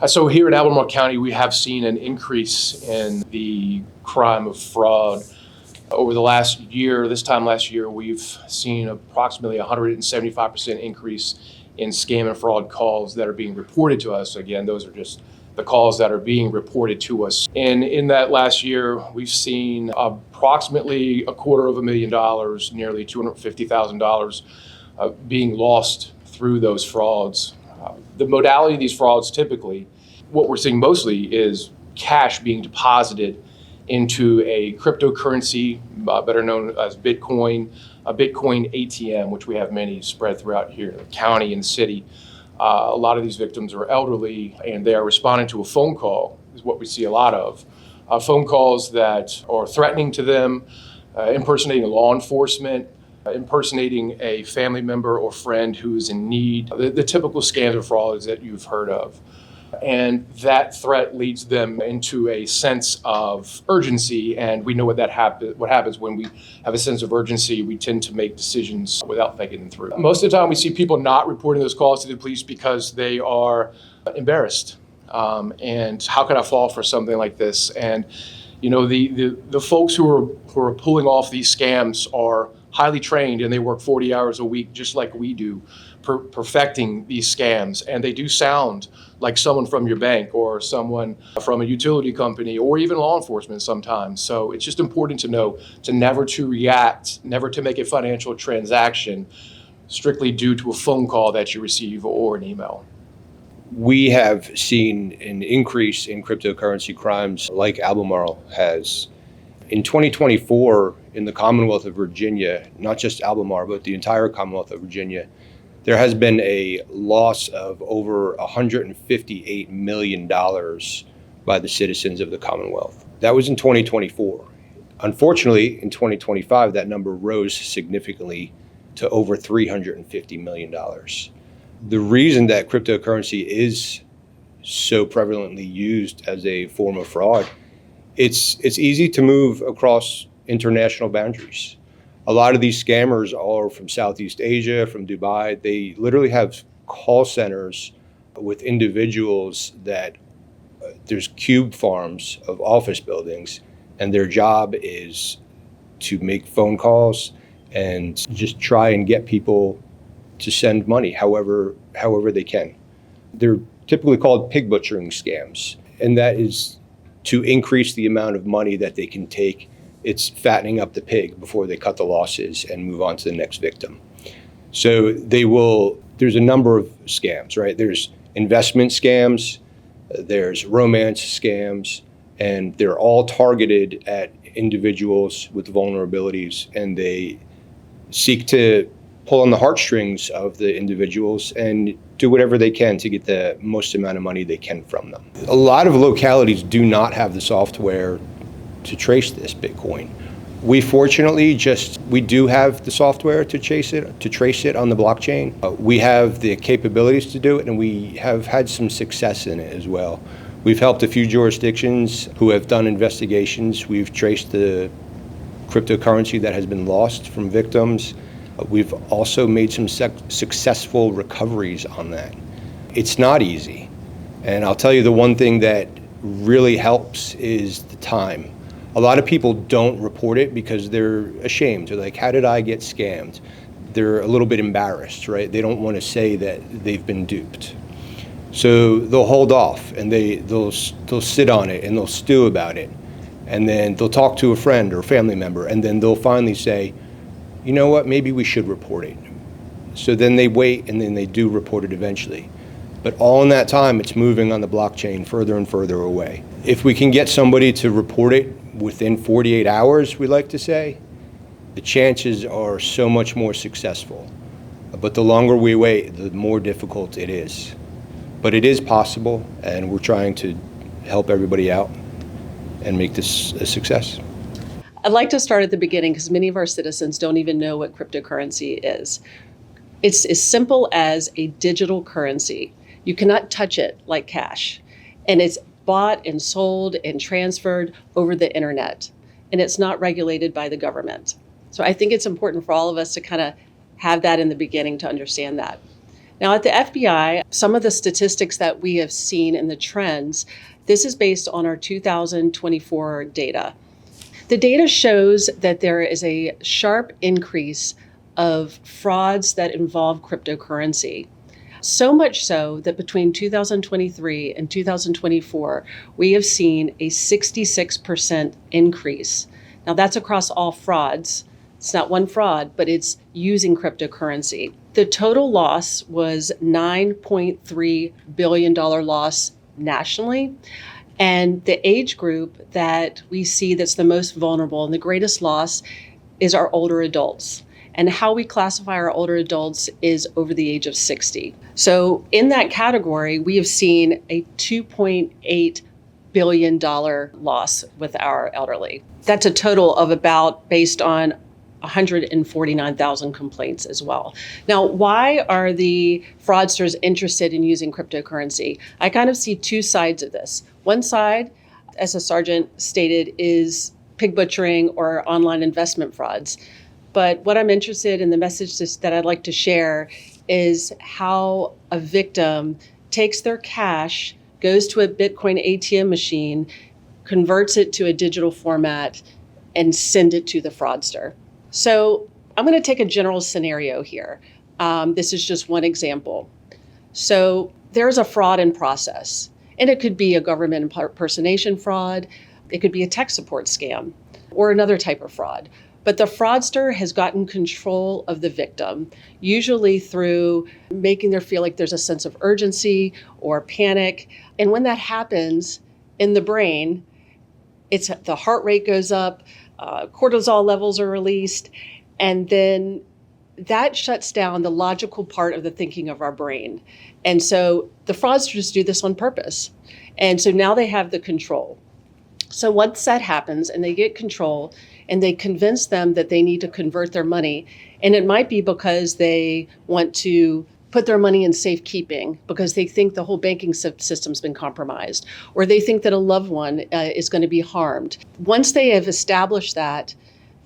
So here in Albemarle County, we have seen an increase in the crime of fraud. Over the last year, this time last year, we've seen approximately 175% increase in scam and fraud calls that are being reported to us. Again, those are just the calls that are being reported to us. And in that last year, we've seen approximately $250,000, nearly $250,000 being lost through those frauds. The modality of these frauds, typically, what we're seeing mostly is cash being deposited into a cryptocurrency, better known as Bitcoin, a Bitcoin ATM, which we have many spread throughout here in the county and the city. A lot of these victims are elderly, and they are responding to a phone call, is what we see a lot of. Phone calls that are threatening to them, impersonating law enforcement, impersonating a family member or friend who is in need, the typical scams and frauds that you've heard of. And that threat leads them into a sense of urgency, and we know what happens when we have a sense of urgency. We tend to make decisions without thinking them through. Most of the time, we see people not reporting those calls to the police because they are embarrassed. And how could I fall for something like this? And the folks who are pulling off these scams are highly trained, and they work 40 hours a week just like we do, perfecting these scams. And they do sound like someone from your bank or someone from a utility company or even law enforcement sometimes. So it's just important to know to never to react, never to make a financial transaction strictly due to a phone call that you receive or an email. We have seen an increase in cryptocurrency crimes like Albemarle has. In 2024, in the Commonwealth of Virginia, not just Albemarle, but the entire Commonwealth of Virginia, there has been a loss of over $158 million by the citizens of the Commonwealth. That was in 2024. Unfortunately, in 2025, that number rose significantly to over $350 million. The reason that cryptocurrency is so prevalently used as a form of fraud, it's easy to move across international boundaries. A lot of these scammers are from Southeast Asia, from Dubai. They literally have call centers with individuals that there's cube farms of office buildings, and their job is to make phone calls and just try and get people to send money however they can. They're typically called pig butchering scams, and that is to increase the amount of money that they can take. It's fattening up the pig before they cut the losses and move on to the next victim. So there's a number of scams, right? There's investment scams, there's romance scams, and they're all targeted at individuals with vulnerabilities, and they seek to pull on the heartstrings of the individuals and do whatever they can to get the most amount of money they can from them. A lot of localities do not have the software to trace this Bitcoin. We fortunately we do have the software to trace it on the blockchain. We have the capabilities to do it, and we have had some success in it as well. We've helped a few jurisdictions who have done investigations. We've traced the cryptocurrency that has been lost from victims. We've also made some successful recoveries on that. It's not easy. And I'll tell you, the one thing that really helps is the time. A lot of people don't report it because they're ashamed. They're like, how did I get scammed? They're a little bit embarrassed, right? They don't want to say that they've been duped. So they'll hold off, and they'll sit on it, and they'll stew about it. And then they'll talk to a friend or a family member, and then they'll finally say, you know what, maybe we should report it. So then they wait, and then they do report it eventually. But all in that time, it's moving on the blockchain further and further away. If we can get somebody to report it within 48 hours, we like to say, the chances are so much more successful. But the longer we wait, the more difficult it is. But it is possible, and we're trying to help everybody out and make this a success. I'd like to start at the beginning because many of our citizens don't even know what cryptocurrency is. It's as simple as a digital currency. You cannot touch it like cash. And it's bought and sold and transferred over the internet. And it's not regulated by the government. So I think it's important for all of us to kind of have that in the beginning to understand that. Now, at the FBI, some of the statistics that we have seen in the trends, this is based on our 2024 data. The data shows that there is a sharp increase of frauds that involve cryptocurrency. So much so that between 2023 and 2024, we have seen a 66% increase. Now, that's across all frauds. It's not one fraud, but it's using cryptocurrency. The total loss was $9.3 billion loss nationally. And the age group that we see that's the most vulnerable and the greatest loss is our older adults. And how we classify our older adults is over the age of 60. So in that category, we have seen a $2.8 billion loss with our elderly. That's a total of about, based on 149,000 complaints as well. Now, why are the fraudsters interested in using cryptocurrency? I kind of see two sides of this. One side, as a sergeant stated, is pig butchering or online investment frauds. But what I'm interested in, the message that I'd like to share, is how a victim takes their cash, goes to a Bitcoin ATM machine, converts it to a digital format, and send it to the fraudster. So I'm going to take a general scenario here. This is just one example. So there's a fraud in process, and it could be a government impersonation fraud. It could be a tech support scam or another type of fraud. But the fraudster has gotten control of the victim, usually through making them feel like there's a sense of urgency or panic. And when that happens in the brain, the heart rate goes up, cortisol levels are released, and then that shuts down the logical part of the thinking of our brain. And so the fraudsters do this on purpose. And so now they have the control. So once that happens and they get control and they convince them that they need to convert their money, and it might be because they want to put their money in safekeeping because they think the whole banking system's been compromised, or they think that a loved one is going to be harmed. Once they have established that,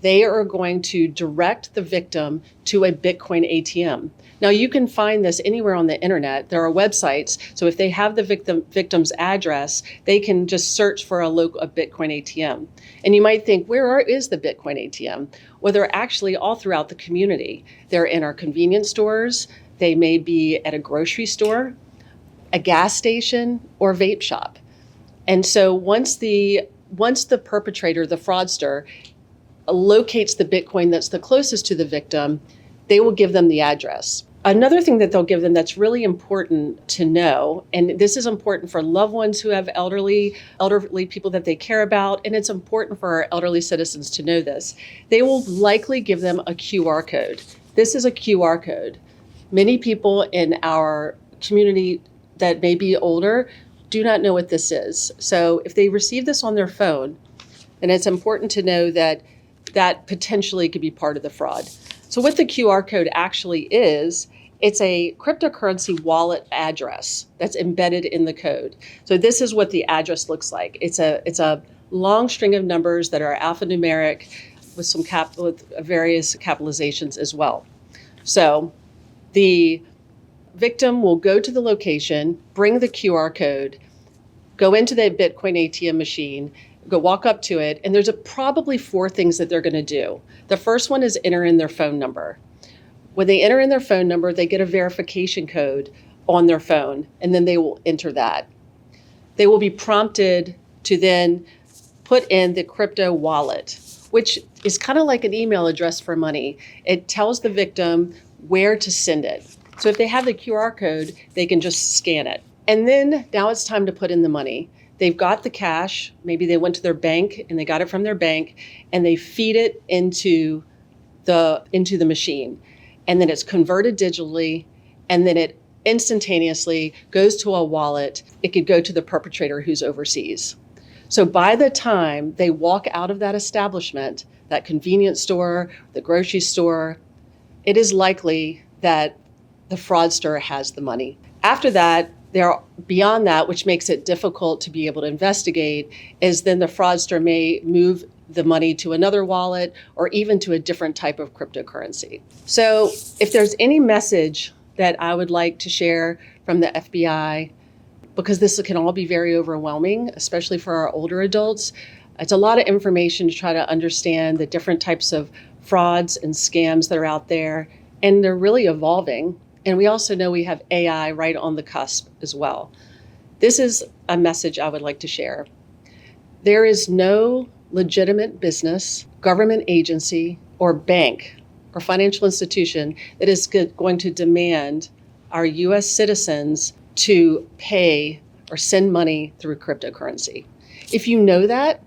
they are going to direct the victim to a Bitcoin ATM. Now, you can find this anywhere on the internet. There are websites. So if they have the victim's address, they can just search for a Bitcoin ATM. And you might think, where is the Bitcoin ATM? Well, they're actually all throughout the community. They're in our convenience stores. They may be at a grocery store, a gas station, or vape shop. And so once the perpetrator, the fraudster, locates the Bitcoin that's the closest to the victim, they will give them the address. Another thing that they'll give them that's really important to know, and this is important for loved ones who have elderly people that they care about, and it's important for our elderly citizens to know this. They will likely give them a QR code. This is a QR code. Many people in our community that may be older do not know what this is. So if they receive this on their phone, then it's important to know that potentially could be part of the fraud. So what the QR code actually is, it's a cryptocurrency wallet address that's embedded in the code. So this is what the address looks like. It's a long string of numbers that are alphanumeric with various capitalizations as well. So the victim will go to the location, bring the QR code, go into the Bitcoin ATM machine, go walk up to it, and there's probably 4 things that they're going to do. The first one is enter in their phone number. When they enter in their phone number, they get a verification code on their phone, and then they will enter that. They will be prompted to then put in the crypto wallet, which is kind of like an email address for money. It tells the victim where to send it. So if they have the QR code, they can just scan it. And then now it's time to put in the money. They've got the cash. Maybe they went to their bank and they got it from their bank, and they feed it into the machine. And then it's converted digitally, and then it instantaneously goes to a wallet. It could go to the perpetrator who's overseas. So by the time they walk out of that establishment, that convenience store, the grocery store, it is likely that the fraudster has the money. After that, beyond that, which makes it difficult to be able to investigate, is then the fraudster may move the money to another wallet or even to a different type of cryptocurrency. So if there's any message that I would like to share from the FBI, because this can all be very overwhelming, especially for our older adults. It's a lot of information to try to understand the different types of frauds and scams that are out there, and they're really evolving. And we also know we have AI right on the cusp as well. This is a message I would like to share. There is no legitimate business, government agency, or bank or financial institution that is going to demand our U.S. citizens to pay or send money through cryptocurrency. If you know that,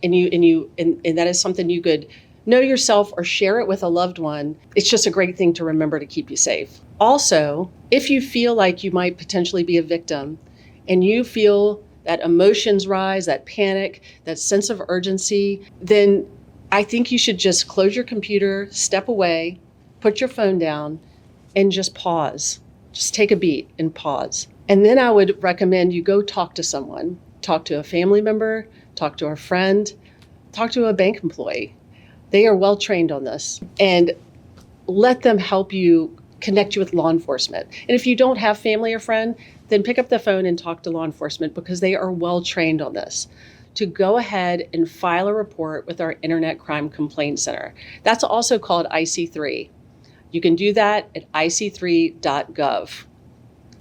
and that is something you could know yourself or share it with a loved one, it's just a great thing to remember to keep you safe. Also, if you feel like you might potentially be a victim and you feel that emotions rise, that panic, that sense of urgency, then I think you should just close your computer, step away, put your phone down, and just pause. Just take a beat and pause. And then I would recommend you go talk to someone. Talk to a family member, talk to a friend, talk to a bank employee. They are well trained on this. And let them help you connect you with law enforcement. And if you don't have family or friend, then pick up the phone and talk to law enforcement, because they are well trained on this, to go ahead and file a report with our Internet Crime Complaint Center. That's also called IC3. You can do that at ic3.gov.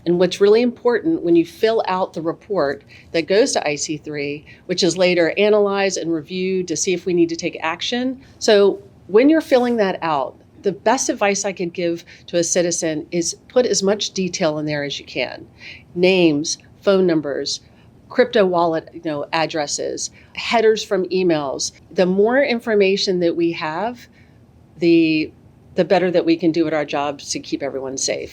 And what's really important when you fill out the report that goes to IC3, which is later analyzed and reviewed to see if we need to take action. So when you're filling that out, the best advice I could give to a citizen is put as much detail in there as you can. Names, phone numbers, crypto wallet, addresses, headers from emails. The more information that we have, the better that we can do at our jobs to keep everyone safe.